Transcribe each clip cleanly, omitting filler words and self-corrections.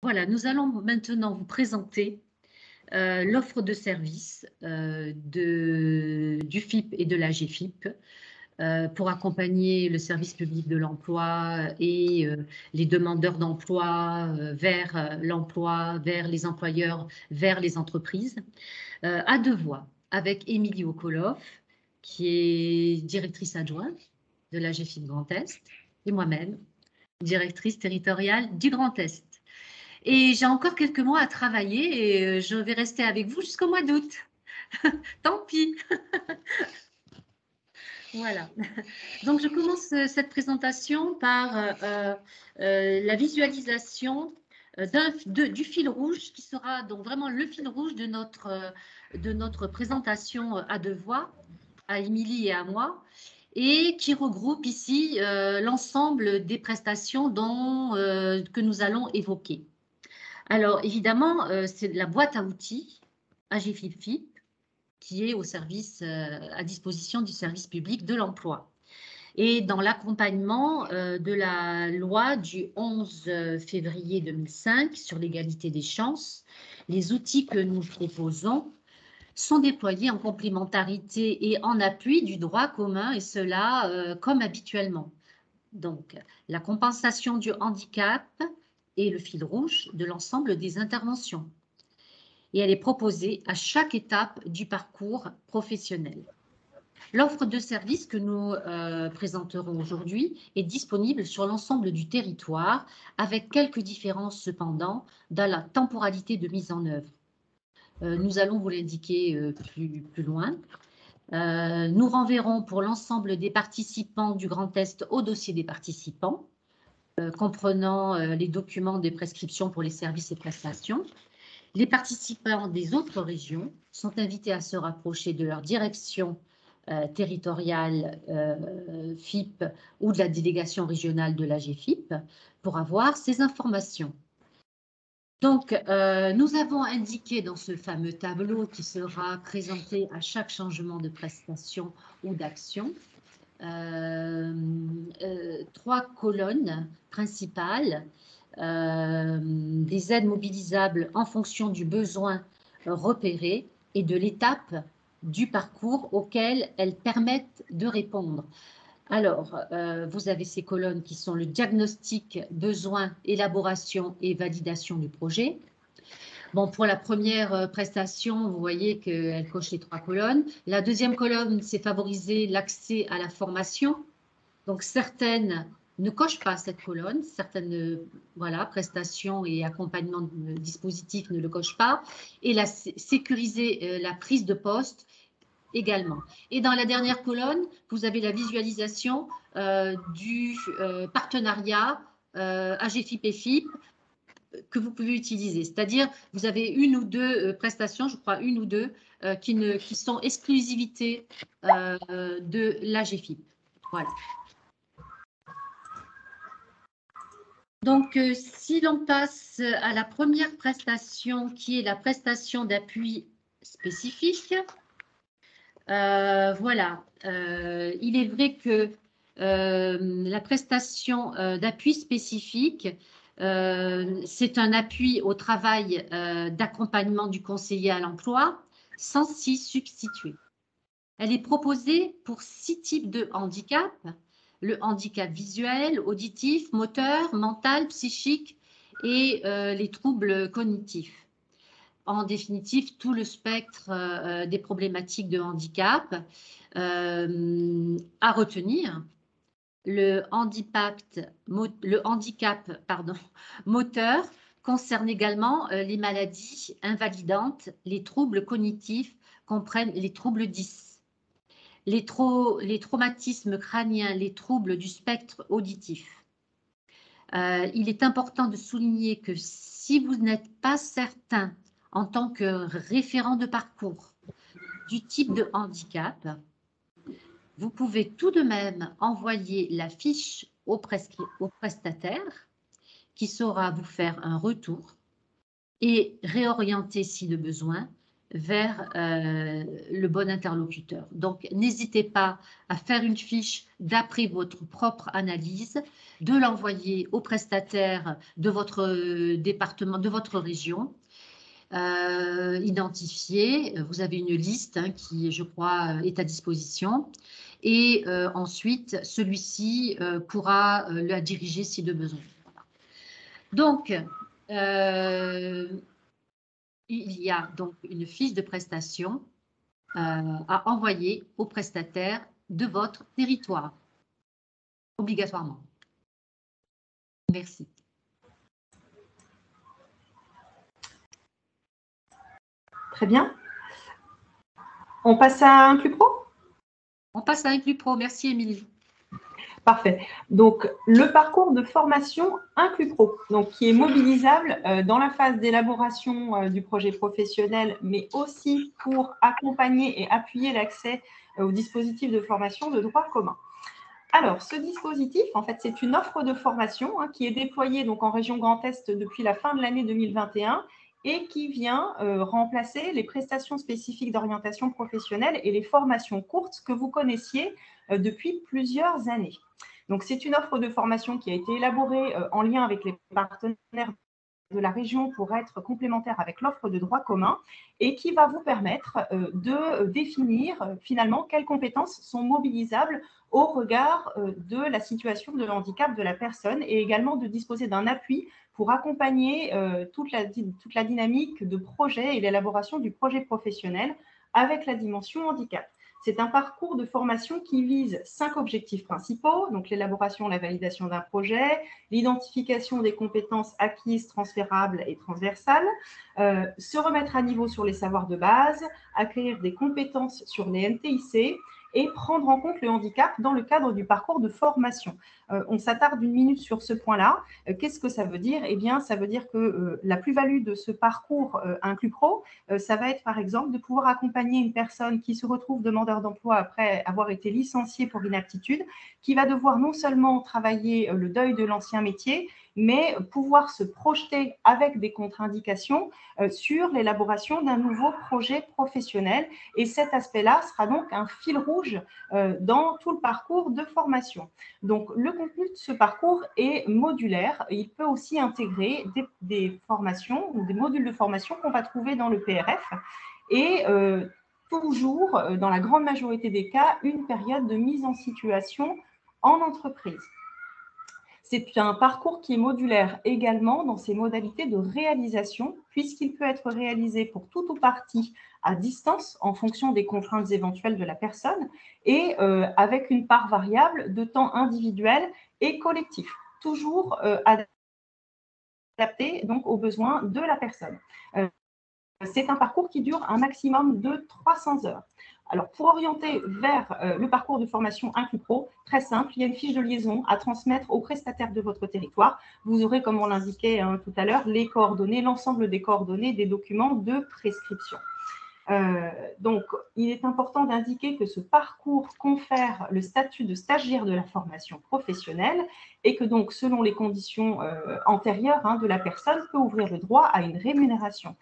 Voilà, nous allons maintenant vous présenter l'offre de service du FIP et de la GFIP pour accompagner le service public de l'emploi et les demandeurs d'emploi vers l'emploi, vers les employeurs, vers les entreprises, à deux voix, avec Émilie Okoloff, qui est directrice adjointe de la GFIP Grand Est, et moi-même, directrice territoriale du Grand Est. Et j'ai encore quelques mois à travailler et je vais rester avec vous jusqu'au mois d'août. Tant pis. Voilà. Donc, je commence cette présentation par la visualisation du fil rouge qui sera donc vraiment le fil rouge de notre présentation à deux voix, à Émilie et à moi, et qui regroupe ici l'ensemble des prestations que nous allons évoquer. Alors, évidemment, c'est la boîte à outils AGFIP qui est au service, à disposition du service public de l'emploi. Et dans l'accompagnement de la loi du 11 février 2005 sur l'égalité des chances, les outils que nous proposons sont déployés en complémentarité et en appui du droit commun, et cela comme habituellement. Donc, la compensation du handicap est le fil rouge de l'ensemble des interventions. Et elle est proposée à chaque étape du parcours professionnel. L'offre de services que nous présenterons aujourd'hui est disponible sur l'ensemble du territoire, avec quelques différences cependant dans la temporalité de mise en œuvre. Nous allons vous l'indiquer plus loin. Nous renverrons pour l'ensemble des participants du Grand Est au dossier des participants, comprenant les documents de prescription pour les services et prestations. Les participants des autres régions sont invités à se rapprocher de leur direction territoriale FIP ou de la délégation régionale de la GFIP pour avoir ces informations. Donc, nous avons indiqué dans ce fameux tableau qui sera présenté à chaque changement de prestation ou d'action, trois colonnes principales, des aides mobilisables en fonction du besoin repéré et de l'étape du parcours auquel elles permettent de répondre. Alors, vous avez ces colonnes qui sont le diagnostic, besoin, élaboration et validation du projet. Bon, pour la première prestation, vous voyez qu'elle coche les trois colonnes. La deuxième colonne, c'est favoriser l'accès à la formation. Donc, certaines ne cochent pas cette colonne, certaines prestations et accompagnement dispositifs ne le cochent pas. Et sécuriser la prise de poste également. Et dans la dernière colonne, vous avez la visualisation du partenariat AGFIP et FIP que vous pouvez utiliser. C'est-à-dire, vous avez une ou deux prestations, je crois une ou deux, qui sont exclusivité de l'AGFIP. Voilà. Donc, si l'on passe à la première prestation, qui est la prestation d'appui spécifique, voilà, il est vrai que la prestation d'appui spécifique, c'est un appui au travail d'accompagnement du conseiller à l'emploi sans s'y substituer. Elle est proposée pour 6 types de handicap: le handicap visuel, auditif, moteur, mental, psychique et les troubles cognitifs. En définitive, tout le spectre des problématiques de handicap. À retenir, le handicap moteur concerne également les maladies invalidantes. Les troubles cognitifs comprennent les troubles 10. Les traumatismes crâniens, les troubles du spectre auditif. Il est important de souligner que si vous n'êtes pas certain en tant que référent de parcours du type de handicap, vous pouvez tout de même envoyer la fiche au prestataire qui saura vous faire un retour et réorienter, si de besoin, vers le bon interlocuteur. Donc, n'hésitez pas à faire une fiche d'après votre propre analyse, de l'envoyer au prestataire de votre département, de votre région, identifié. Vous avez une liste qui, je crois, est à disposition. Et ensuite, celui-ci pourra la diriger si de besoin. Voilà. Donc, il y a donc une fiche de prestation à envoyer au prestataire de votre territoire, obligatoirement. Merci. Très bien. On passe à Inclus Pro? On passe à Inclus Pro. Merci, Émilie. Parfait. Donc, le parcours de formation Inclus Pro, donc, qui est mobilisable dans la phase d'élaboration du projet professionnel, mais aussi pour accompagner et appuyer l'accès au dispositif de formation de droit commun. Alors, ce dispositif, en fait, c'est une offre de formation qui est déployée donc, en région Grand Est depuis la fin de l'année 2021 et qui vient remplacer les prestations spécifiques d'orientation professionnelle et les formations courtes que vous connaissiez depuis plusieurs années. Donc, c'est une offre de formation qui a été élaborée en lien avec les partenaires de la région pour être complémentaire avec l'offre de droit commun et qui va vous permettre de définir finalement quelles compétences sont mobilisables au regard de la situation de handicap de la personne et également de disposer d'un appui pour accompagner toute la dynamique de projet et l'élaboration du projet professionnel avec la dimension handicap. C'est un parcours de formation qui vise 5 objectifs principaux, donc l'élaboration, la validation d'un projet, l'identification des compétences acquises, transférables et transversales, se remettre à niveau sur les savoirs de base, acquérir des compétences sur les NTIC et prendre en compte le handicap dans le cadre du parcours de formation. On s'attarde une minute sur ce point-là. Qu'est-ce que ça veut dire? Eh bien, ça veut dire que la plus-value de ce parcours Inclus Pro, ça va être par exemple de pouvoir accompagner une personne qui se retrouve demandeur d'emploi après avoir été licenciée pour inaptitude, qui va devoir non seulement travailler le deuil de l'ancien métier, mais pouvoir se projeter avec des contre-indications sur l'élaboration d'un nouveau projet professionnel. Et cet aspect-là sera donc un fil rouge dans tout le parcours de formation. Donc, le contenu de ce parcours est modulaire. Il peut aussi intégrer des formations ou des modules de formation qu'on va trouver dans le PRF et toujours, dans la grande majorité des cas, une période de mise en situation en entreprise. C'est un parcours qui est modulaire également dans ses modalités de réalisation, puisqu'il peut être réalisé pour tout ou partie à distance en fonction des contraintes éventuelles de la personne et avec une part variable de temps individuel et collectif, toujours adapté donc aux besoins de la personne. C'est un parcours qui dure un maximum de 300 heures. Alors, pour orienter vers le parcours de formation Inclus Pro, très simple, il y a une fiche de liaison à transmettre aux prestataires de votre territoire. Vous aurez, comme on l'indiquait tout à l'heure, les coordonnées, l'ensemble des coordonnées des documents de prescription. Donc, il est important d'indiquer que ce parcours confère le statut de stagiaire de la formation professionnelle et que donc, selon les conditions antérieures de la personne, peut ouvrir le droit à une rémunération.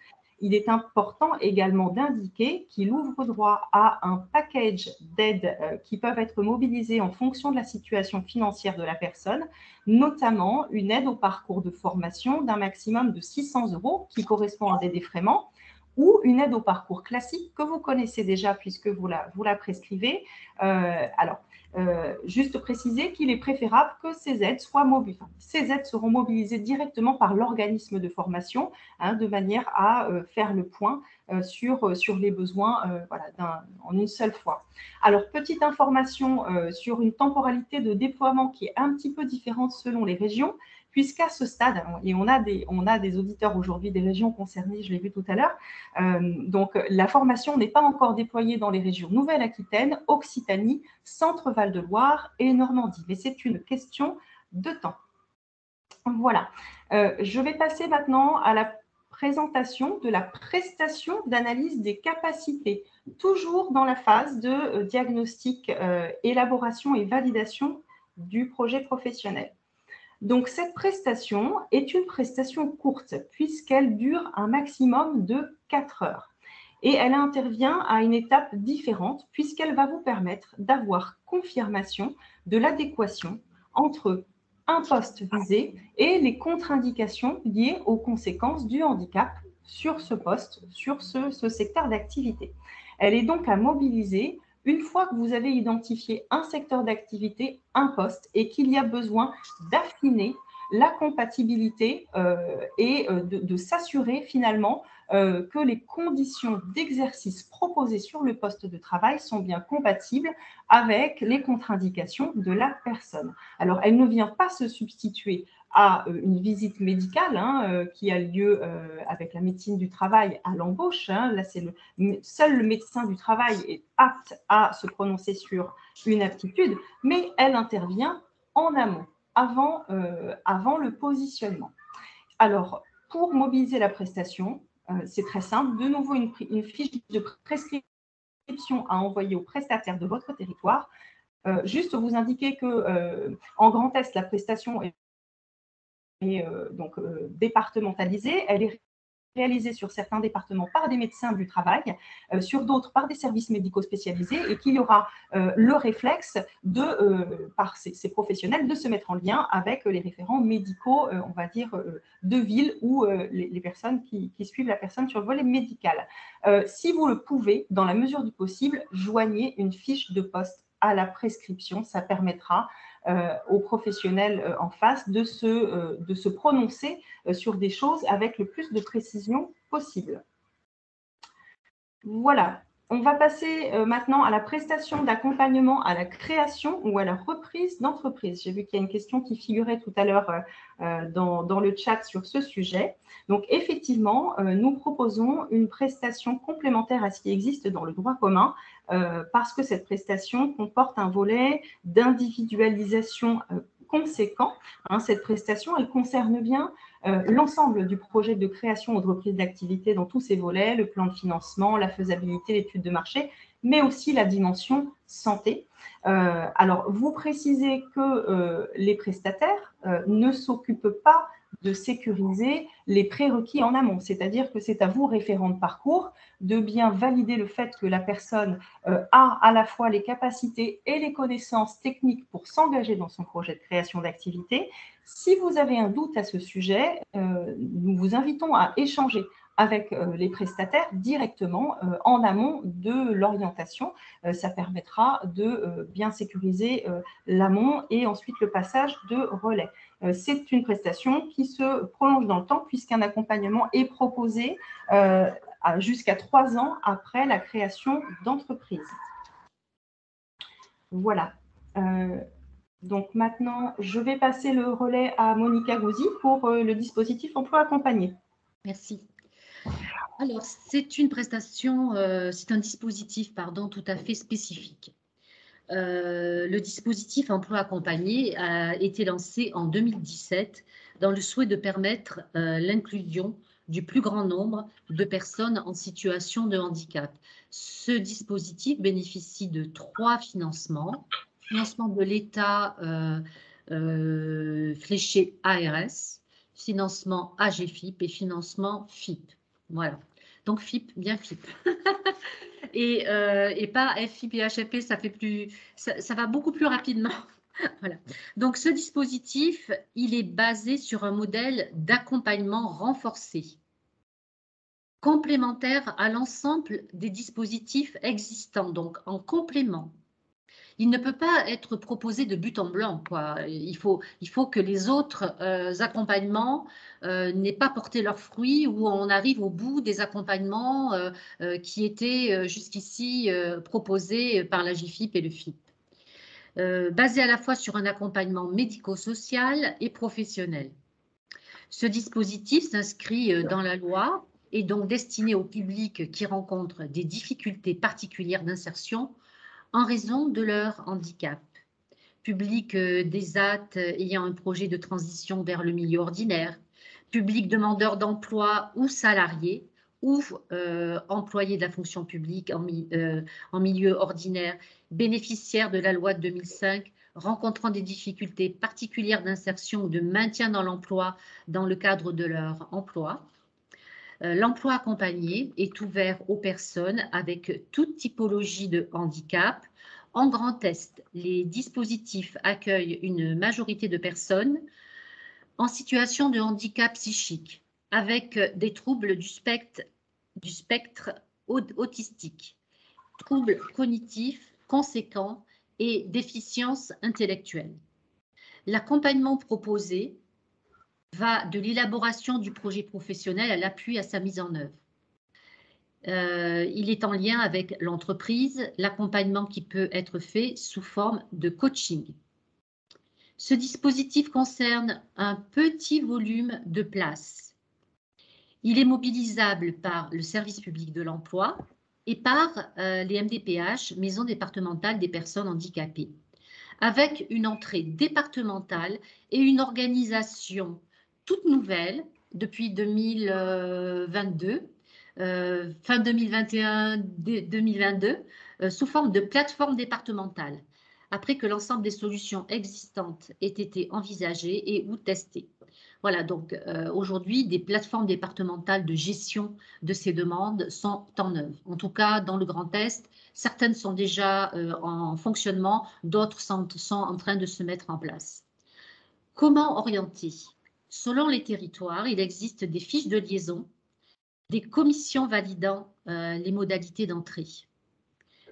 Il est important également d'indiquer qu'il ouvre droit à un package d'aides qui peuvent être mobilisées en fonction de la situation financière de la personne, notamment une aide au parcours de formation d'un maximum de 600 € qui correspond à des défraiements, ou une aide au parcours classique que vous connaissez déjà puisque vous la prescrivez. Juste préciser qu'il est préférable que ces aides soient mobilisées. Ces aides seront mobilisées directement par l'organisme de formation de manière à faire le point sur les besoins en une seule fois. Alors, petite information sur une temporalité de déploiement qui est un petit peu différente selon les régions, puisqu'à ce stade, et on a des auditeurs aujourd'hui des régions concernées, je l'ai vu tout à l'heure, donc la formation n'est pas encore déployée dans les régions Nouvelle-Aquitaine, Occitanie, Centre-Val de Loire et Normandie. Mais c'est une question de temps. Voilà. Je vais passer maintenant à la présentation de la prestation d'analyse des capacités, toujours dans la phase de diagnostic, élaboration et validation du projet professionnel. Donc, cette prestation est une prestation courte puisqu'elle dure un maximum de 4 heures. et elle intervient à une étape différente puisqu'elle va vous permettre d'avoir confirmation de l'adéquation entre un poste visé et les contre-indications liées aux conséquences du handicap sur ce poste, sur ce secteur d'activité. Elle est donc à mobiliser une fois que vous avez identifié un secteur d'activité, un poste, et qu'il y a besoin d'affiner la compatibilité et de s'assurer finalement que les conditions d'exercice proposées sur le poste de travail sont bien compatibles avec les contre-indications de la personne. Alors, elle ne vient pas se substituer à une visite médicale qui a lieu avec la médecine du travail à l'embauche. Là, c'est seul le médecin du travail est apte à se prononcer sur une aptitude, mais elle intervient en amont, avant le positionnement. Alors, pour mobiliser la prestation, c'est très simple. De nouveau, une fiche de prescription à envoyer aux prestataires de votre territoire. Juste vous indiquer que en Grand Est, la prestation est donc départementalisée. Elle est réalisée sur certains départements par des médecins du travail, sur d'autres par des services médicaux spécialisés, et qu'il y aura le réflexe par ces professionnels de se mettre en lien avec les référents médicaux, on va dire, de ville ou les personnes qui suivent la personne sur le volet médical. Si vous le pouvez, dans la mesure du possible, joignez une fiche de poste à la prescription. Ça permettra aux professionnels en face de se prononcer sur des choses avec le plus de précision possible. Voilà. On va passer maintenant à la prestation d'accompagnement à la création ou à la reprise d'entreprise. J'ai vu qu'il y a une question qui figurait tout à l'heure dans le chat sur ce sujet. Donc, effectivement, nous proposons une prestation complémentaire à ce qui existe dans le droit commun parce que cette prestation comporte un volet d'individualisation conséquent. Cette prestation, elle concerne bien l'ensemble du projet de création ou de reprise d'activité dans tous ses volets, le plan de financement, la faisabilité, l'étude de marché, mais aussi la dimension santé. Alors, vous précisez que les prestataires ne s'occupent pas de sécuriser les prérequis en amont, c'est-à-dire que c'est à vous, référent de parcours, de bien valider le fait que la personne a à la fois les capacités et les connaissances techniques pour s'engager dans son projet de création d'activité. Si vous avez un doute à ce sujet, nous vous invitons à échanger avec les prestataires directement en amont de l'orientation. Ça permettra de bien sécuriser l'amont et ensuite le passage de relais. C'est une prestation qui se prolonge dans le temps puisqu'un accompagnement est proposé jusqu'à 3 ans après la création d'entreprise. Voilà. Donc maintenant, je vais passer le relais à Monica Gouzi pour le dispositif emploi accompagné. Merci. Alors, c'est une prestation, c'est un dispositif, tout à fait spécifique. Le dispositif emploi accompagné a été lancé en 2017 dans le souhait de permettre l'inclusion du plus grand nombre de personnes en situation de handicap. Ce dispositif bénéficie de 3 financements. Financement de l'État fléché ARS, financement AGFIP et financement FIP. Voilà. Donc FIP, bien FIP. Et pas FIP et HFP, ça va beaucoup plus rapidement. Voilà. Donc, ce dispositif, il est basé sur un modèle d'accompagnement renforcé, complémentaire à l'ensemble des dispositifs existants, donc en complément. Il ne peut pas être proposé de but en blanc, quoi. Il faut que les autres accompagnements n'aient pas porté leurs fruits, ou on arrive au bout des accompagnements qui étaient jusqu'ici proposés par la GIFIP et le FIP. Basé à la fois sur un accompagnement médico-social et professionnel. Ce dispositif s'inscrit dans la loi et donc destiné au public qui rencontre des difficultés particulières d'insertion en raison de leur handicap. Public des AT ayant un projet de transition vers le milieu ordinaire, public demandeur d'emploi ou salarié, ou employés de la fonction publique en milieu ordinaire, bénéficiaires de la loi de 2005, rencontrant des difficultés particulières d'insertion ou de maintien dans l'emploi dans le cadre de leur emploi. L'emploi accompagné est ouvert aux personnes avec toute typologie de handicap. En Grand Est, les dispositifs accueillent une majorité de personnes en situation de handicap psychique, avec des troubles du spectre autistique, troubles cognitifs conséquents et déficiences intellectuelles. L'accompagnement proposé va de l'élaboration du projet professionnel à l'appui à sa mise en œuvre. Il est en lien avec l'entreprise, l'accompagnement qui peut être fait sous forme de coaching. Ce dispositif concerne un petit volume de places. Il est mobilisable par le service public de l'emploi et par les MDPH, Maisons départementales des personnes handicapées, avec une entrée départementale et une organisation toute nouvelle depuis 2022, fin 2021-2022, sous forme de plateforme départementale, après que l'ensemble des solutions existantes aient été envisagées et ou testées. Voilà, donc aujourd'hui, des plateformes départementales de gestion de ces demandes sont en œuvre. En tout cas, dans le Grand Est, certaines sont déjà en fonctionnement, d'autres sont en train de se mettre en place. Comment orienter? Selon les territoires, il existe des fiches de liaison, des commissions validant les modalités d'entrée.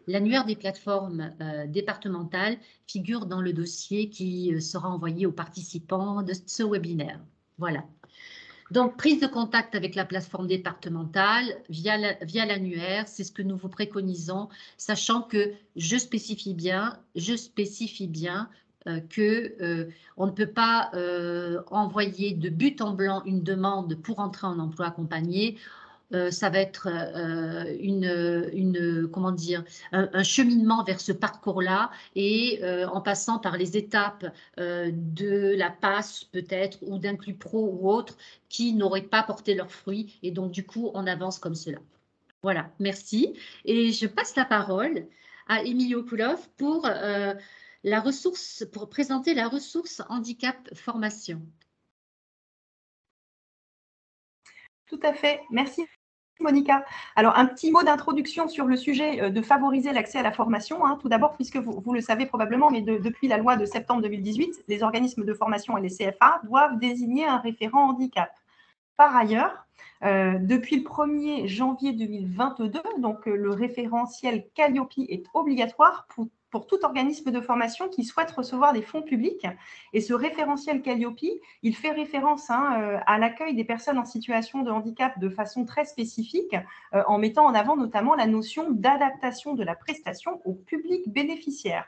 L'annuaire des plateformes départementales figure dans le dossier qui sera envoyé aux participants de ce webinaire. Voilà. Donc, prise de contact avec la plateforme départementale via l'annuaire, c'est ce que nous vous préconisons, sachant que je spécifie bien que on ne peut pas envoyer de but en blanc une demande pour entrer en emploi accompagné. Ça va être comment dire, un cheminement vers ce parcours-là et en passant par les étapes de la PASS peut-être ou d'Inclus Pro ou autre qui n'auraient pas porté leurs fruits et donc du coup on avance comme cela. Voilà, merci. Et je passe la parole à Émilie Okoulov pour présenter la ressource handicap formation. Tout à fait, merci Monica. Alors, un petit mot d'introduction sur le sujet de favoriser l'accès à la formation. Tout d'abord, puisque vous le savez probablement, mais depuis la loi de septembre 2018, les organismes de formation et les CFA doivent désigner un référent handicap. Par ailleurs, depuis le 1er janvier 2022, donc le référentiel Calliope est obligatoire pour tout organisme de formation qui souhaite recevoir des fonds publics. Et ce référentiel Calliope, il fait référence à l'accueil des personnes en situation de handicap de façon très spécifique, en mettant en avant notamment la notion d'adaptation de la prestation au public bénéficiaire.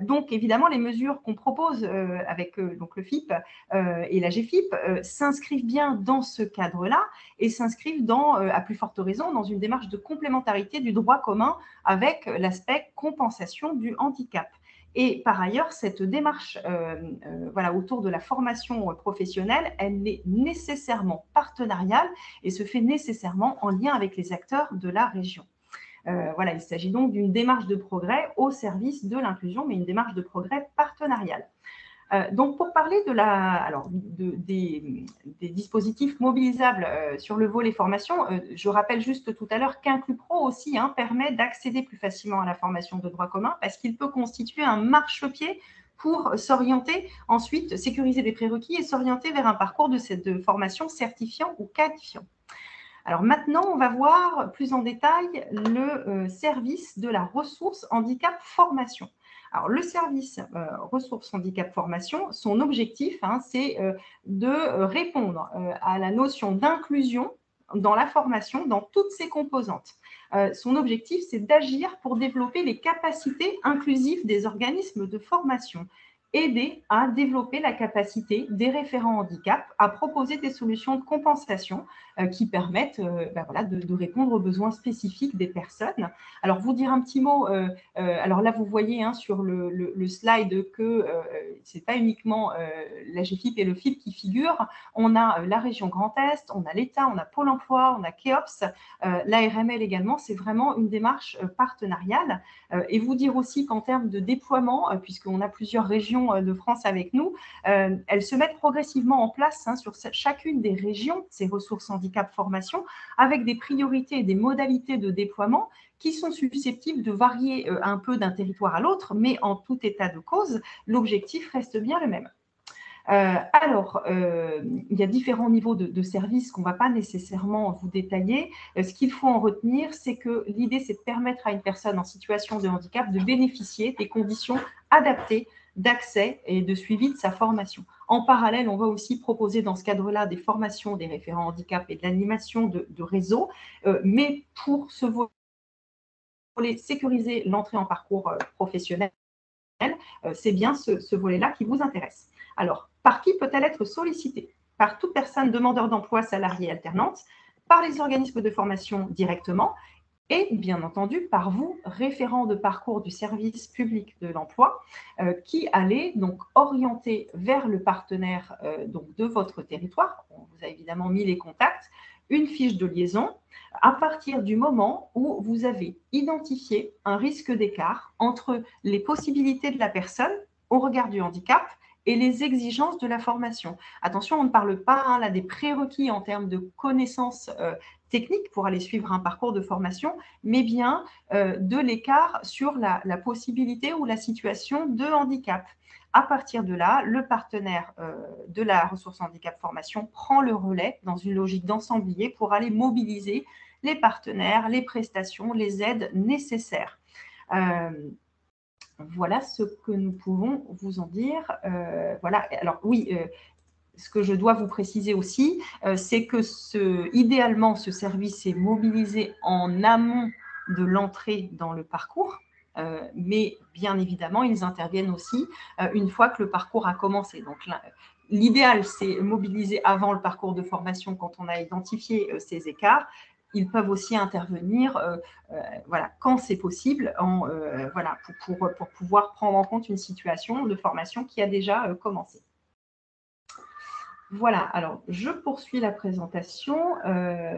Donc, évidemment, les mesures qu'on propose avec donc le FIP et la GFIP s'inscrivent bien dans ce cadre-là et s'inscrivent à plus forte raison, dans une démarche de complémentarité du droit commun avec l'aspect compensation du handicap. Et par ailleurs, cette démarche autour de la formation professionnelle, elle est nécessairement partenariale et se fait nécessairement en lien avec les acteurs de la région. Il s'agit donc d'une démarche de progrès au service de l'inclusion, mais une démarche de progrès partenariale. Donc, pour parler des dispositifs mobilisables sur le volet formation, je rappelle juste tout à l'heure qu'Inclus Pro aussi permet d'accéder plus facilement à la formation de droit commun parce qu'il peut constituer un marchepied pour s'orienter, ensuite sécuriser les prérequis et s'orienter vers un parcours de formation certifiant ou qualifiant. Alors maintenant, on va voir plus en détail le service de la ressource handicap formation. Alors, le service ressources handicap formation, son objectif, c'est de répondre à la notion d'inclusion dans la formation, dans toutes ses composantes. Son objectif, c'est d'agir pour développer les capacités inclusives des organismes de formation, aider à développer la capacité des référents handicap à proposer des solutions de compensation qui permettent de répondre aux besoins spécifiques des personnes. Alors, vous dire un petit mot, alors là, vous voyez sur le slide que ce n'est pas uniquement la GFIP et le FIP qui figurent. On a la région Grand Est, on a l'État, on a Pôle emploi, on a KEOPS, l'ARML également. C'est vraiment une démarche partenariale. Et vous dire aussi qu'en termes de déploiement, puisqu'on a plusieurs régions régions de France avec nous. Elles se mettent progressivement en place sur chacune des régions, ces ressources handicap formation, avec des priorités et des modalités de déploiement qui sont susceptibles de varier un peu d'un territoire à l'autre, mais en tout état de cause, l'objectif reste bien le même. Il y a différents niveaux de services qu'on ne va pas nécessairement vous détailler. Ce qu'il faut en retenir, c'est que l'idée, c'est de permettre à une personne en situation de handicap de bénéficier des conditions adaptées d'accès et de suivi de sa formation. En parallèle, on va aussi proposer dans ce cadre-là des formations des référents handicap et de l'animation de réseau, mais pour ce volet sécuriser l'entrée en parcours professionnel, c'est bien ce volet-là qui vous intéresse. Alors, par qui peut-elle être sollicitée? Par toute personne demandeur d'emploi, salariée, alternante, par les organismes de formation directement et bien entendu par vous, référent de parcours du service public de l'emploi, qui allez donc orienter vers le partenaire donc de votre territoire. On vous a évidemment mis les contacts, une fiche de liaison à partir du moment où vous avez identifié un risque d'écart entre les possibilités de la personne au regard du handicap et les exigences de la formation. Attention, on ne parle pas là des prérequis en termes de connaissances techniques pour aller suivre un parcours de formation, mais bien de l'écart sur la possibilité ou la situation de handicap. À partir de là, le partenaire de la ressource handicap formation prend le relais dans une logique d'ensemblier pour aller mobiliser les partenaires, les prestations, les aides nécessaires. Voilà ce que nous pouvons vous en dire. Voilà. Alors oui, ce que je dois vous préciser aussi, c'est que idéalement, ce service est mobilisé en amont de l'entrée dans le parcours, mais bien évidemment, ils interviennent aussi une fois que le parcours a commencé. Donc, l'idéal, c'est mobiliser avant le parcours de formation quand on a identifié ces écarts. Ils peuvent aussi intervenir voilà, quand c'est possible voilà, pour pouvoir prendre en compte une situation de formation qui a déjà commencé. Voilà, alors je poursuis la présentation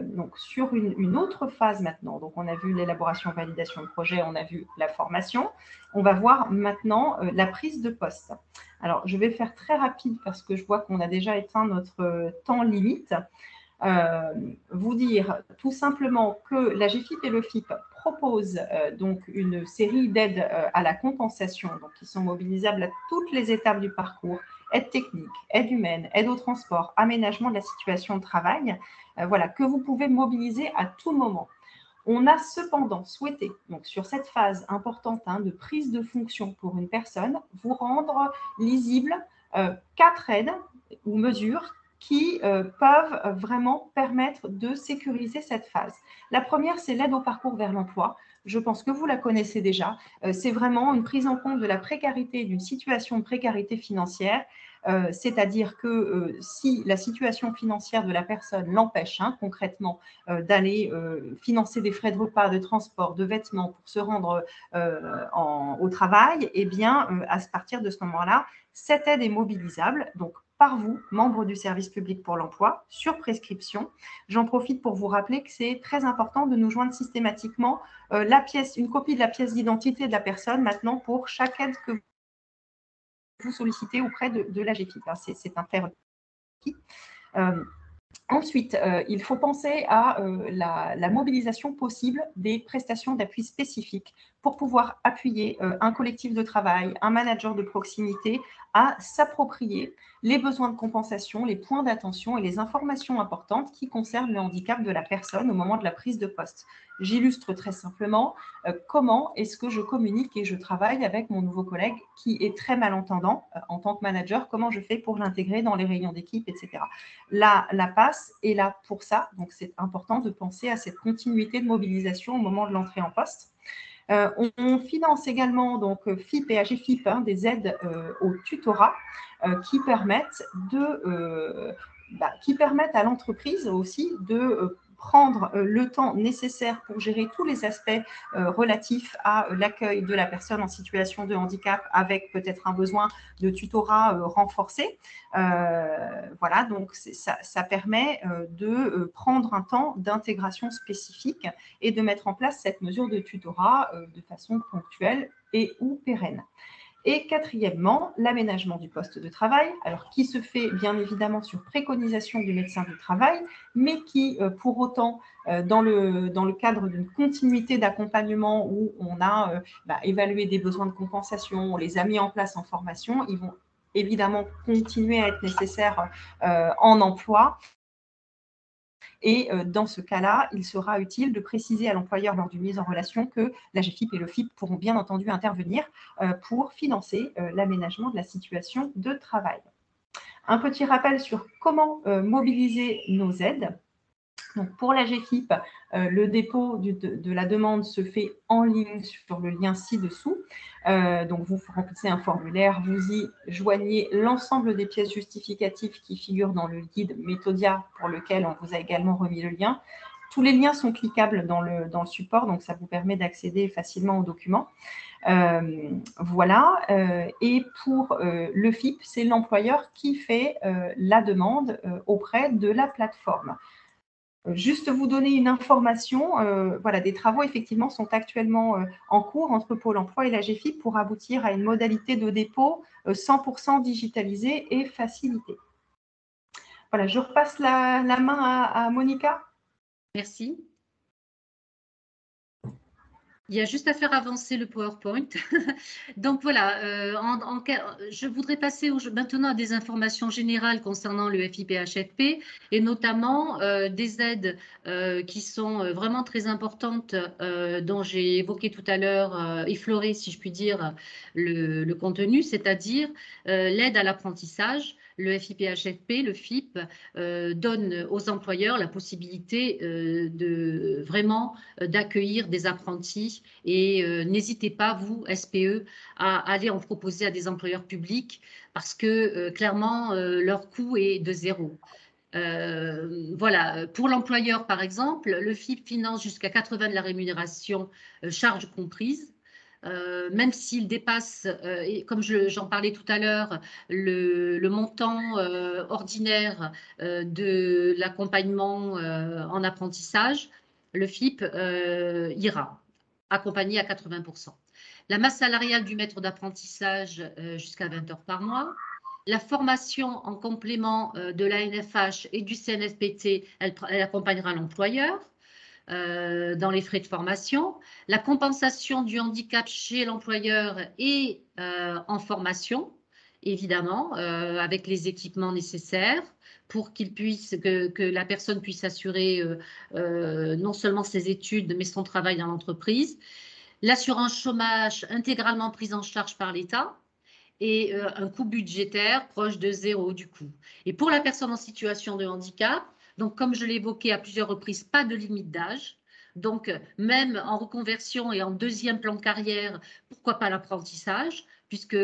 donc sur une autre phase maintenant. Donc on a vu l'élaboration, validation de projet, on a vu la formation. On va voir maintenant la prise de poste. Alors je vais faire très rapide parce que je vois qu'on a déjà éteint notre temps limite. Vous dire tout simplement que la GFIP et le FIP proposent donc une série d'aides à la compensation, donc qui sont mobilisables à toutes les étapes du parcours, aide technique, aide humaine, aide au transport, aménagement de la situation de travail, voilà, que vous pouvez mobiliser à tout moment. On a cependant souhaité, donc sur cette phase importante de prise de fonction pour une personne, vous rendre lisible 4 aides ou mesures qui peuvent vraiment permettre de sécuriser cette phase. La première, c'est l'aide au parcours vers l'emploi. Je pense que vous la connaissez déjà. C'est vraiment une prise en compte de la précarité, d'une situation de précarité financière, c'est-à-dire que si la situation financière de la personne l'empêche concrètement d'aller financer des frais de repas, de transport, de vêtements pour se rendre au travail, eh bien, à partir de ce moment-là, cette aide est mobilisable. Donc, par vous, membre du service public pour l'emploi, sur prescription. J'en profite pour vous rappeler que c'est très important de nous joindre systématiquement une copie de la pièce d'identité de la personne maintenant pour chaque aide que vous sollicitez auprès de la GFIP. C'est un prérequis. Ensuite, il faut penser à la mobilisation possible des prestations d'appui spécifiques pour pouvoir appuyer un collectif de travail, un manager de proximité à s'approprier les besoins de compensation, les points d'attention et les informations importantes qui concernent le handicap de la personne au moment de la prise de poste. J'illustre très simplement comment est-ce que je communique et je travaille avec mon nouveau collègue qui est très malentendant en tant que manager, comment je fais pour l'intégrer dans les réunions d'équipe, etc. La PAS est là pour ça, donc c'est important de penser à cette continuité de mobilisation au moment de l'entrée en poste. On finance également, donc FIP et AGFIP, des aides au tutorat qui permettent à l'entreprise aussi de prendre le temps nécessaire pour gérer tous les aspects relatifs à l'accueil de la personne en situation de handicap avec peut-être un besoin de tutorat renforcé. Voilà, donc ça permet de prendre un temps d'intégration spécifique et de mettre en place cette mesure de tutorat de façon ponctuelle et ou pérenne. Et quatrièmement, l'aménagement du poste de travail, alors qui se fait bien évidemment sur préconisation du médecin du travail, mais qui pour autant, dans le cadre d'une continuité d'accompagnement où on a évalué des besoins de compensation, on les a mis en place en formation, ils vont évidemment continuer à être nécessaires en emploi. Et dans ce cas-là, il sera utile de préciser à l'employeur lors d'une mise en relation que la GFIP et le FIP pourront bien entendu intervenir pour financer l'aménagement de la situation de travail. Un petit rappel sur comment mobiliser nos aides. Donc pour la GFIP, le dépôt de la demande se fait en ligne sur le lien ci-dessous. Donc vous remplissez un formulaire, vous y joignez l'ensemble des pièces justificatives qui figurent dans le guide Méthodia pour lequel on vous a également remis le lien. Tous les liens sont cliquables dans le support, donc ça vous permet d'accéder facilement aux documents. Voilà. Et pour le FIP, c'est l'employeur qui fait la demande auprès de la plateforme. Juste vous donner une information, voilà, des travaux effectivement sont actuellement en cours entre Pôle emploi et la GFIP pour aboutir à une modalité de dépôt 100% digitalisée et facilitée. Voilà, je repasse la main à Monica. Merci. Il y a juste à faire avancer le PowerPoint. Donc voilà, je voudrais passer maintenant à des informations générales concernant le FIPHFP et notamment des aides qui sont vraiment très importantes dont j'ai évoqué tout à l'heure, effleuré si je puis dire le contenu, c'est-à-dire l'aide à l'apprentissage. Le FIPHFP, le FIP, donne aux employeurs la possibilité de vraiment d'accueillir des apprentis et n'hésitez pas, vous, SPE, à aller en proposer à des employeurs publics parce que clairement, leur coût est de 0. Voilà, pour l'employeur, par exemple, le FIP finance jusqu'à 80 de la rémunération, charges comprises. Même s'il dépasse, et comme j'en parlais tout à l'heure, le montant ordinaire de l'accompagnement en apprentissage, le FIP ira, accompagné à 80%. La masse salariale du maître d'apprentissage jusqu'à 20 heures par mois. La formation en complément de l'ANFH et du CNFPT, elle accompagnera l'employeur dans les frais de formation, la compensation du handicap chez l'employeur et en formation, évidemment, avec les équipements nécessaires pour que la personne puisse assurer non seulement ses études, mais son travail dans l'entreprise. L'assurance chômage intégralement prise en charge par l'État et un coût budgétaire proche de 0 du coup. Et pour la personne en situation de handicap, donc comme je l'ai évoqué à plusieurs reprises, pas de limite d'âge. Donc même en reconversion et en deuxième plan de carrière, pourquoi pas l'apprentissage, puisque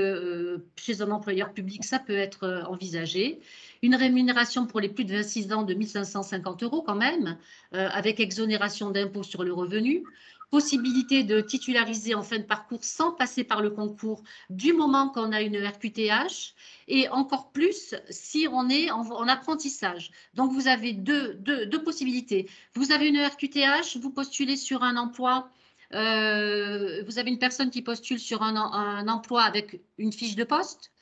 chez un employeur public, ça peut être envisagé. Une rémunération pour les plus de 26 ans de 1 550 € quand même, avec exonération d'impôt sur le revenu. Possibilité de titulariser en fin de parcours sans passer par le concours du moment qu'on a une RQTH et encore plus si on est en apprentissage. Donc, vous avez deux possibilités. Vous avez une RQTH, vous postulez sur un emploi, vous avez une personne qui postule sur un emploi avec une fiche de poste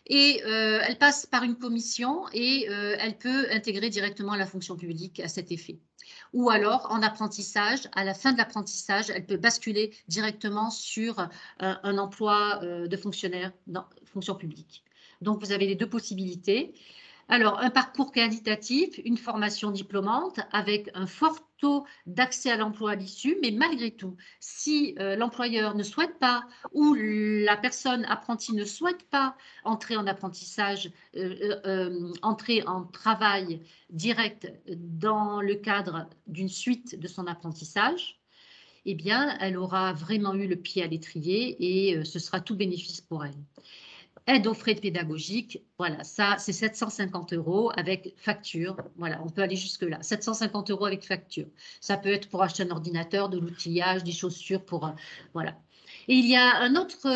et elle passe par une commission et elle peut intégrer directement la fonction publique à cet effet. Ou alors, en apprentissage, à la fin de l'apprentissage, elle peut basculer directement sur un emploi de fonctionnaire dans fonction publique. Donc, vous avez les deux possibilités. Alors, un parcours qualitatif, une formation diplômante avec un fort taux d'accès à l'emploi à l'issue, mais malgré tout, si l'employeur ne souhaite pas ou la personne apprentie ne souhaite pas entrer en apprentissage, entrer en travail direct dans le cadre d'une suite de son apprentissage, eh bien, elle aura vraiment eu le pied à l'étrier et ce sera tout bénéfice pour elle. Aide aux frais pédagogiques, voilà, ça c'est 750 € avec facture, voilà, on peut aller jusque-là, 750 € avec facture. Ça peut être pour acheter un ordinateur, de l'outillage, des chaussures, voilà. Et il y a un autre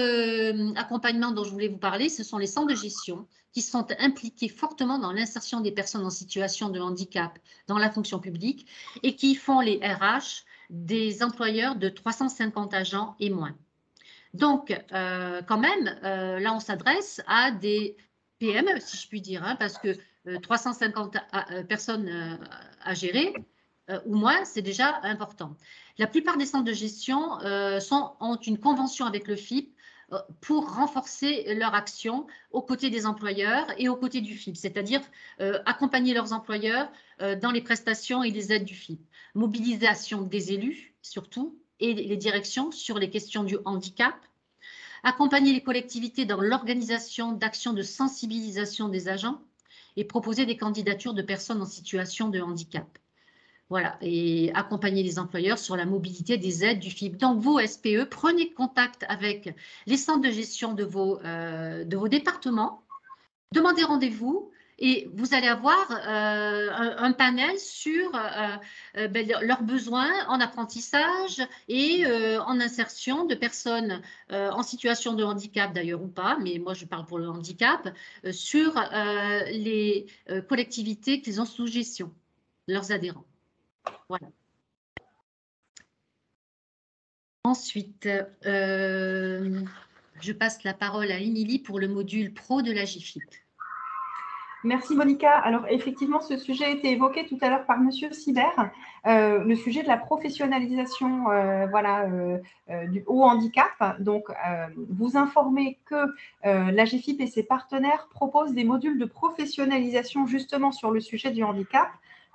accompagnement dont je voulais vous parler, ce sont les centres de gestion qui sont impliqués fortement dans l'insertion des personnes en situation de handicap dans la fonction publique et qui font les RH des employeurs de 350 agents et moins. Donc, quand même, là, on s'adresse à des PME, si je puis dire, hein, parce que 350 personnes à gérer, ou moins, c'est déjà important. La plupart des centres de gestion ont une convention avec le FIP pour renforcer leur action aux côtés des employeurs et aux côtés du FIP, c'est-à-dire accompagner leurs employeurs dans les prestations et les aides du FIP. Mobilisation des élus, surtout, et les directions sur les questions du handicap, accompagner les collectivités dans l'organisation d'actions de sensibilisation des agents et proposer des candidatures de personnes en situation de handicap. Voilà, et accompagner les employeurs sur la mobilité des aides du FIP. Donc, vous, SPE, prenez contact avec les centres de gestion de vos départements, demandez rendez-vous et vous allez avoir un panel sur leurs besoins en apprentissage et en insertion de personnes en situation de handicap d'ailleurs ou pas, mais moi je parle pour le handicap, sur les collectivités qu'ils ont sous gestion, leurs adhérents. Voilà. Ensuite, je passe la parole à Émilie pour le module pro de la GIFIP. Merci Monica. Alors effectivement, ce sujet a été évoqué tout à l'heure par Monsieur Sibert, le sujet de la professionnalisation du haut handicap. Donc, vous informez que la GIFIP et ses partenaires proposent des modules de professionnalisation justement sur le sujet du handicap,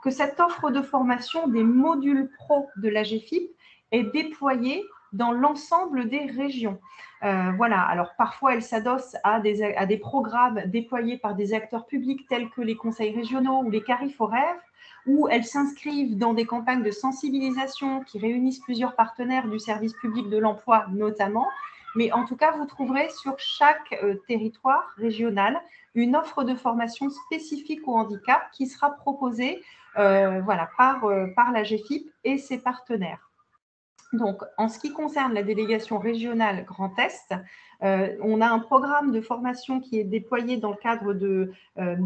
que cette offre de formation des modules pro de la GIFIP est déployée dans l'ensemble des régions. Voilà, alors parfois elle s'adosse à des programmes déployés par des acteurs publics tels que les conseils régionaux ou les CARIF au rêve, où elles s'inscrivent dans des campagnes de sensibilisation qui réunissent plusieurs partenaires du service public de l'emploi notamment. Mais en tout cas, vous trouverez sur chaque territoire régional une offre de formation spécifique au handicap qui sera proposée par la GIFIP et ses partenaires. Donc, en ce qui concerne la délégation régionale Grand Est, on a un programme de formation qui est déployé dans le cadre de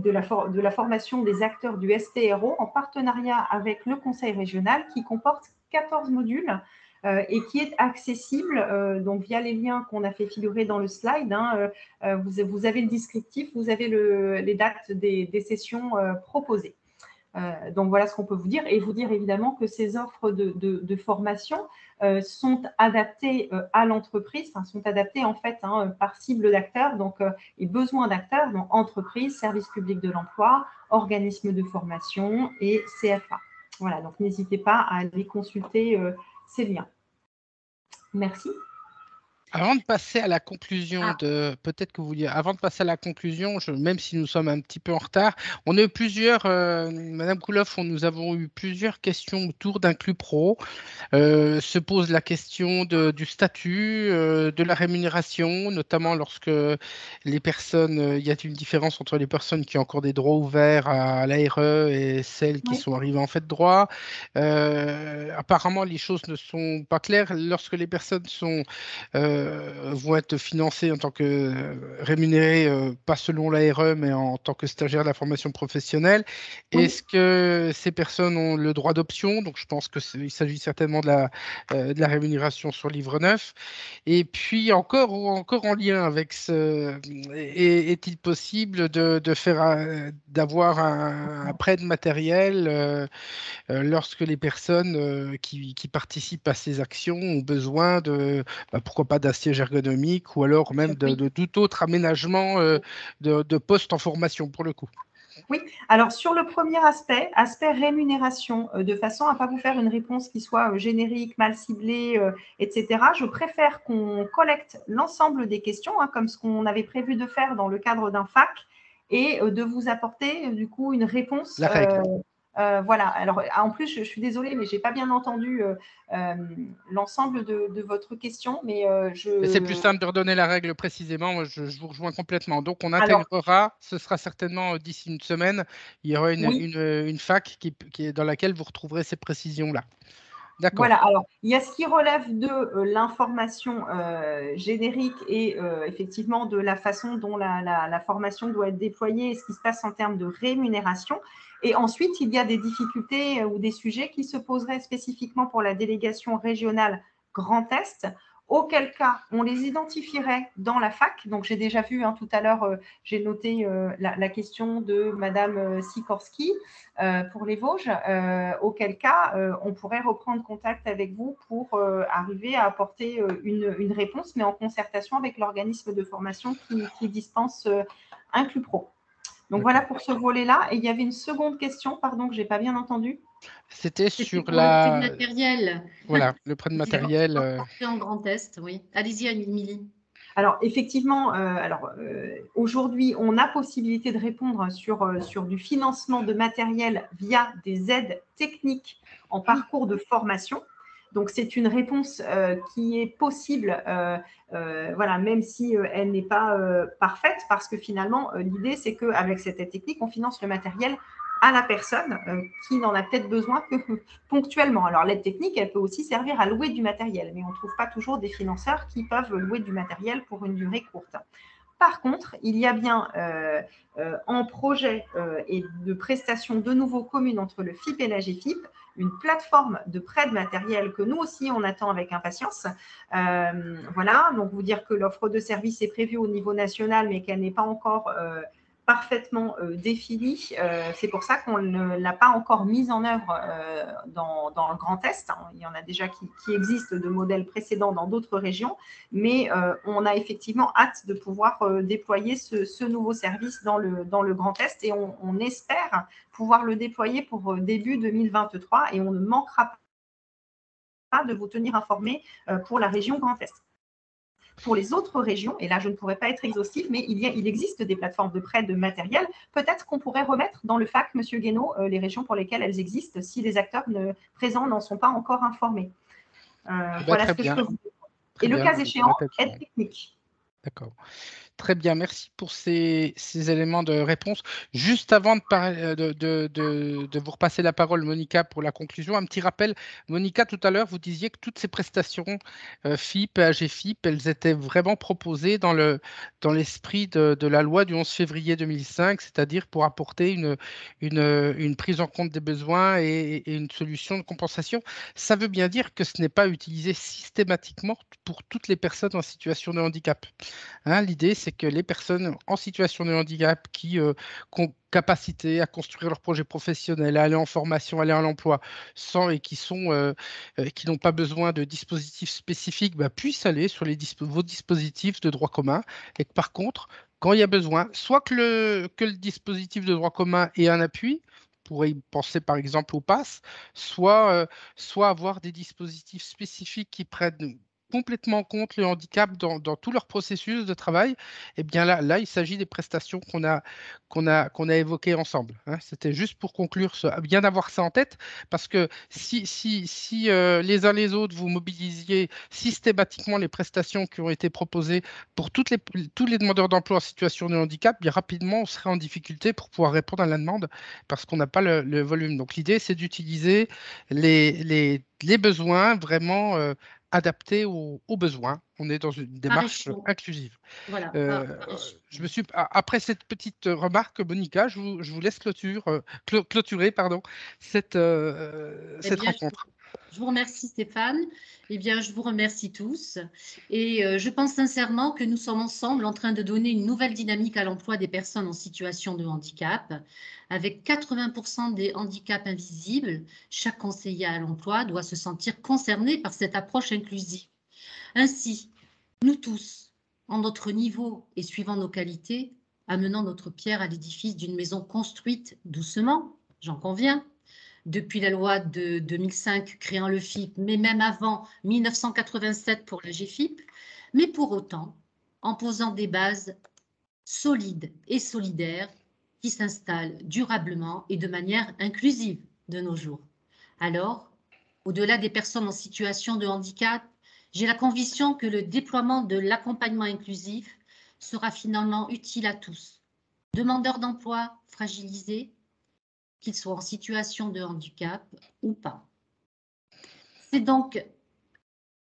la formation des acteurs du SPRO en partenariat avec le Conseil régional qui comporte 14 modules et qui est accessible donc via les liens qu'on a fait figurer dans le slide. Vous avez le descriptif, vous avez les dates des sessions proposées. Donc, voilà ce qu'on peut vous dire et vous dire évidemment que ces offres de formation sont adaptées à l'entreprise, sont adaptées en fait par cible d'acteurs et besoin d'acteurs, donc entreprises, services publics de l'emploi, organismes de formation et CFA. Voilà, donc n'hésitez pas à aller consulter ces liens. Merci. Avant de passer à la conclusion peut-être que vous vouliez, avant de passer à la conclusion, même si nous sommes un petit peu en retard, on a eu plusieurs, Madame Kouloff, nous avons eu plusieurs questions autour d'Inclus Pro. Se pose la question du statut, de la rémunération, notamment lorsque les personnes, il y a une différence entre les personnes qui ont encore des droits ouverts à l'ARE et celles qui sont arrivées en fait droit. Apparemment, les choses ne sont pas claires. Lorsque les personnes vont être financées en tant que rémunérées, pas selon l'ARE, mais en tant que stagiaires de la formation professionnelle, est-ce que ces personnes ont le droit d'option? Donc, je pense qu'il s'agit certainement de la rémunération sur livre neuf. Et puis, encore en lien avec est-il possible d'avoir un prêt de matériel lorsque les personnes qui participent à ces actions ont besoin pourquoi pas d'un siège ergonomique ou alors même de tout autre aménagement de poste en formation pour le coup? Oui, alors sur le premier aspect rémunération, de façon à ne pas vous faire une réponse qui soit générique, mal ciblée, etc., je préfère qu'on collecte l'ensemble des questions, comme ce qu'on avait prévu de faire dans le cadre d'un FAQ, et de vous apporter du coup une réponse. La règle. Voilà, alors en plus, je suis désolée, mais je n'ai pas bien entendu l'ensemble de votre question. Mais c'est plus simple de redonner la règle précisément. Moi, je vous rejoins complètement. Donc, on intégrera, ce sera certainement d'ici une semaine, il y aura une FAQ dans laquelle vous retrouverez ces précisions-là. D'accord. Voilà, alors il y a ce qui relève de l'information générique et effectivement de la façon dont la formation doit être déployée et ce qui se passe en termes de rémunération. Et ensuite, il y a des difficultés ou des sujets qui se poseraient spécifiquement pour la délégation régionale Grand Est auquel cas on les identifierait dans la fac. Donc, j'ai déjà vu tout à l'heure, j'ai noté la question de Madame Sikorski pour les Vosges, auquel cas on pourrait reprendre contact avec vous pour arriver à apporter une réponse, mais en concertation avec l'organisme de formation qui dispense Inclupro. Donc, voilà pour ce volet-là. Et il y avait une seconde question, pardon, que je n'ai pas bien entendu. C'était sur pour le prêt de matériel. Voilà, le prêt de matériel. En grand test, oui. Allez-y, Émilie. Alors, effectivement, aujourd'hui, on a possibilité de répondre sur du financement de matériel via des aides techniques en parcours de formation. Donc, c'est une réponse qui est possible, voilà, même si elle n'est pas parfaite, parce que finalement, l'idée, c'est qu'avec cette aide technique, on finance le matériel à la personne qui n'en a peut-être besoin que ponctuellement. Alors, l'aide technique, elle peut aussi servir à louer du matériel, mais on ne trouve pas toujours des financeurs qui peuvent louer du matériel pour une durée courte. Par contre, il y a bien en projet et de prestation de nouveau commune entre le FIP et la GFIP, une plateforme de prêt de matériel que nous aussi, on attend avec impatience. Voilà, donc vous dire que l'offre de service est prévue au niveau national, mais qu'elle n'est pas encore parfaitement définie. C'est pour ça qu'on ne l'a pas encore mise en œuvre dans le Grand Est. Il y en a déjà qui existent de modèles précédents dans d'autres régions, mais on a effectivement hâte de pouvoir déployer ce nouveau service dans le Grand Est et on espère pouvoir le déployer pour début 2023 et on ne manquera pas de vous tenir informés pour la région Grand Est. Pour les autres régions, et là je ne pourrais pas être exhaustive, mais il existe des plateformes de prêt de matériel. Peut-être qu'on pourrait remettre dans le FAQ, Monsieur Guénaud, les régions pour lesquelles elles existent, si les acteurs présents n'en sont pas encore informés. Voilà ce que je peux vous dire. Et le cas échéant, aide technique. D'accord. Très bien, merci pour ces éléments de réponse. Juste avant de vous repasser la parole, Monica, pour la conclusion, un petit rappel. Monica, tout à l'heure, vous disiez que toutes ces prestations FIP et AGFIP, elles étaient vraiment proposées dans l'esprit de la loi du 11 février 2005, c'est-à-dire pour apporter une prise en compte des besoins et une solution de compensation. Ça veut bien dire que ce n'est pas utilisé systématiquement pour toutes les personnes en situation de handicap. Hein, l'idée, c'est que les personnes en situation de handicap qui ont capacité à construire leur projet professionnel, à aller en formation, aller à l'emploi, et qui n'ont pas besoin de dispositifs spécifiques, puissent aller sur vos dispositifs de droit commun. Et que par contre, quand il y a besoin, soit que le dispositif de droit commun ait un appui, on pourrait y penser par exemple au PASS, soit avoir des dispositifs spécifiques qui prennent complètement en compte le handicap dans tout leur processus de travail, et bien là il s'agit des prestations qu'on a évoquées ensemble. Hein. C'était juste pour conclure, bien d'avoir ça en tête, parce que si les uns les autres, vous mobilisiez systématiquement les prestations qui ont été proposées pour tous les demandeurs d'emploi en situation de handicap, bien rapidement, on serait en difficulté pour pouvoir répondre à la demande, parce qu'on n'a pas le volume. Donc l'idée, c'est d'utiliser les besoins vraiment adapté aux besoins. On est dans une démarche inclusive. Voilà. Après cette petite remarque, Monica, je vous laisse clôturer cette rencontre. Je vous remercie Stéphane. Eh bien, je vous remercie tous. Et je pense sincèrement que nous sommes ensemble en train de donner une nouvelle dynamique à l'emploi des personnes en situation de handicap. Avec 80% des handicaps invisibles, chaque conseiller à l'emploi doit se sentir concerné par cette approche inclusive. Ainsi, nous tous, en notre niveau et suivant nos qualités, amenant notre pierre à l'édifice d'une maison construite doucement, j'en conviens, depuis la loi de 2005 créant le FIP, mais même avant 1987 pour la GFIP, mais pour autant en posant des bases solides et solidaires qui s'installent durablement et de manière inclusive de nos jours. Alors, au-delà des personnes en situation de handicap, j'ai la conviction que le déploiement de l'accompagnement inclusif sera finalement utile à tous, demandeurs d'emploi fragilisés, qu'ils soient en situation de handicap ou pas. C'est donc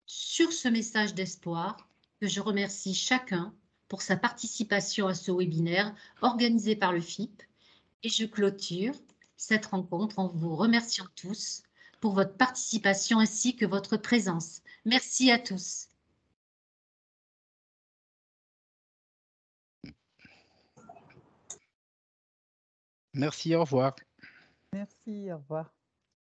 sur ce message d'espoir que je remercie chacun pour sa participation à ce webinaire organisé par le FIP et je clôture cette rencontre en vous remerciant tous pour votre participation ainsi que votre présence. Merci à tous. Merci, au revoir. Merci, au revoir.